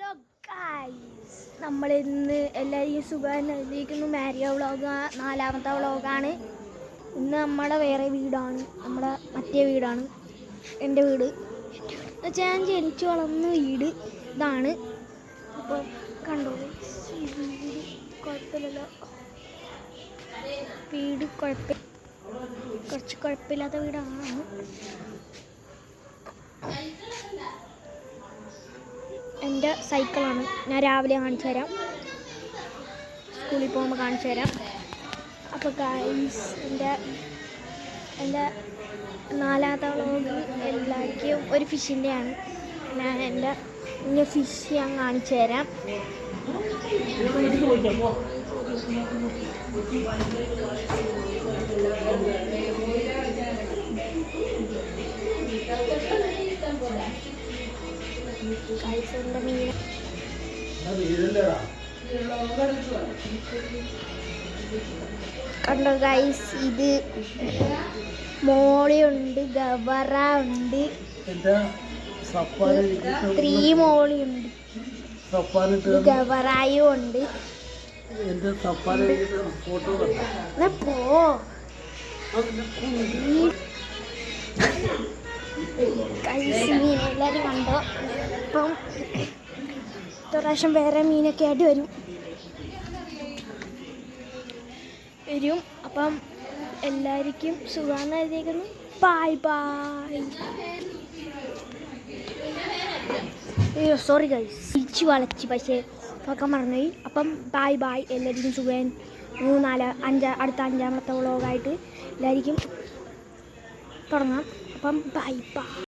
Hello guys, നമ്മൾ ഇന്ന് എല്ലാവരെയും സുഖമായിരിക്കുന്നു. മാരിയ വ്ളോഗ് 4ാമത്തെ വ്ളോഗാണ്. ഇന്ന് നമ്മുടെ വേറെ വീടാണ്, നമ്മുടെ മറ്റേ വീടാണ്, എൻ്റെ വീട് എന്നുവെച്ചാൽ ഞാൻ ജനിച്ചു വളർന്ന വീട് ഇതാണ്. അപ്പോൾ കണ്ടോ, കുഴപ്പമില്ലല്ലോ, വീട് കുറച്ച് കുഴപ്പമില്ലാത്ത വീടാണ്. എൻ്റെ സൈക്കിളാണ്, ഞാൻ രാവിലെ കാണിച്ചു തരാം, സ്കൂളിൽ പോകുമ്പോൾ കാണിച്ചു തരാം. അപ്പോൾ ഗായ്സ്, എൻ്റെ 4ാമത്തെ വ്ളോഗ് എല്ലാവർക്കും ഒരു ഫിഷിൻ്റെയാണ്. ഞാൻ എൻ്റെ ഫിഷ് ഞാൻ കാണിച്ചു തരാം. ഗായ്സിൻ്റെ മീൻ കണ്ടോ ഗായ്സ്, ഇത് മോളിയുണ്ട്, ഗവറ ഉണ്ട്, 3 മോളിയുണ്ട്, ഗവറായും ഉണ്ട്. ഗായ്സ്, മീൻ എല്ലാവരും കണ്ടോ? അപ്പം പ്രാവശ്യം വേറെ മീനൊക്കെ ആയിട്ട് വരും. അപ്പം എല്ലാവർക്കും സുഖമായിരിക്കുന്നു. Bye bye. അയ്യോ സോറി ഗൈസ്, തിരിച്ച് വളച്ച് പക്ഷേ നോക്കാൻ മറന്നുപോയി. അപ്പം ബൈ ബൈ, എല്ലാവർക്കും സുഖം. അടുത്ത 5ാമത്തെ വ്ളോഗായിട്ട് എല്ലാവർക്കും തുടങ്ങാം. അപ്പം ബൈ ബൈ.